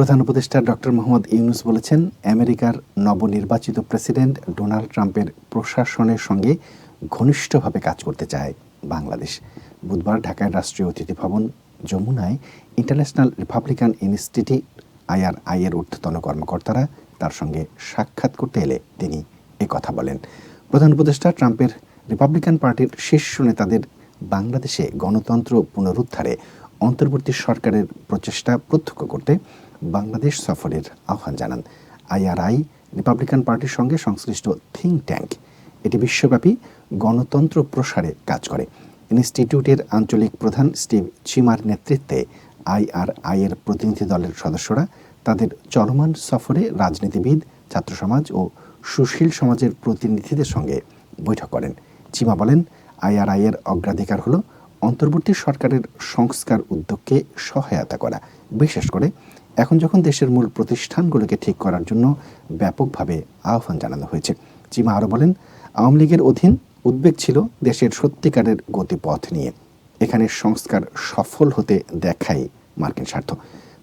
প্রধান উপদেষ্টা ডক্টর মোহাম্মদ ইউনূস বলেছেন, আমেরিকার নবনির্বাচিত প্রেসিডেন্ট ডোনাল্ড ট্রাম্পের প্রশাসনের সঙ্গে ঘনিষ্ঠভাবে কাজ করতে চায় বাংলাদেশ। বুধবার ঢাকায় রাষ্ট্রীয় অতিথি ভবন যমুনায় ইন্টারন্যাশনাল রিপাবলিকান ইনস্টিটিউট IRI এর ঊর্ধ্বতন কর্মকর্তারা তার সঙ্গে সাক্ষাৎ করতে এলে তিনি কথা বলেন। প্রধান উপদেষ্টা ট্রাম্পের রিপাবলিকান পার্টির শীর্ষ নেতাদের বাংলাদেশে গণতন্ত্র পুনরুদ্ধারে অন্তর্বর্তী সরকারের প্রচেষ্টা প্রত্যক্ষ করতে বাংলাদেশ সফরের আহ্বান জানান। IRI রিপাবলিকান পার্টির সঙ্গে সংশ্লিষ্ট থিঙ্ক ট্যাঙ্ক। এটি বিশ্বব্যাপী গণতন্ত্র প্রসারে কাজ করে। ইনস্টিটিউটের আঞ্চলিক প্রধান স্টিভ চিমার নেতৃত্বে IRI এর প্রতিনিধি দলের সদস্যরা তাদের চলমান সফরে রাজনীতিবিদ, ছাত্র সমাজ ও সুশীল সমাজের প্রতিনিধিদের সঙ্গে বৈঠক করেন। চিমা বলেন, IRI এর অগ্রাধিকার হল অন্তর্বর্তী সরকারের সংস্কার উদ্যোগকে সহায়তা করা, বিশেষ করে এখন যখন দেশের মূল প্রতিষ্ঠানগুলোকে ঠিক করার জন্য ব্যাপকভাবে আহ্বান জানানো হয়েছে। চিমা আরও বলেন, আওয়ামী লীগের অধীন উদ্বেগ ছিল দেশের সত্যিকারের গতিপথ নিয়ে। এখানে সংস্কার সফল হতে দেখাই মার্কিন স্বার্থ।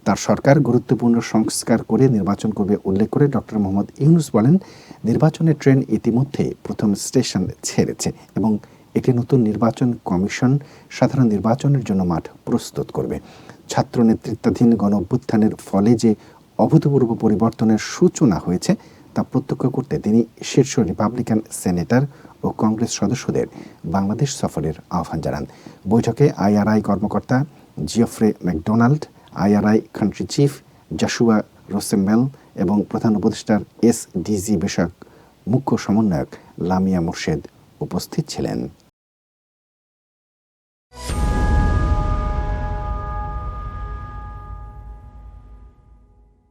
তার সরকার গুরুত্বপূর্ণ সংস্কার করে নির্বাচন করবে উল্লেখ করে ডক্টর মোহাম্মদ ইউনূস বলেন, নির্বাচনের ট্রেন ইতিমধ্যে প্রথম স্টেশন ছেড়েছে এবং একটি নতুন নির্বাচন কমিশন সাধারণ নির্বাচনের জন্য মাঠ প্রস্তুত করবে। ছাত্র নেতৃত্বাধীন গণ অভ্যুত্থানের ফলে যে অভূতপূর্ব পরিবর্তনের সূচনা হয়েছে তা প্রত্যক্ষ করতে তিনি শীর্ষ রিপাবলিকান সেনেটর ও কংগ্রেস সদস্যদের বাংলাদেশ সফরের আহ্বান জানান। বৈঠকে IRI কর্মকর্তা Geoffrey McDonald, IRI country chief Joshua Rosenblum এবং প্রধান উপদেষ্টার SDG বিষয়ক মুখ্য সমন্বয়ক লামিয়া মোর্শেদ উপস্থিত ছিলেন।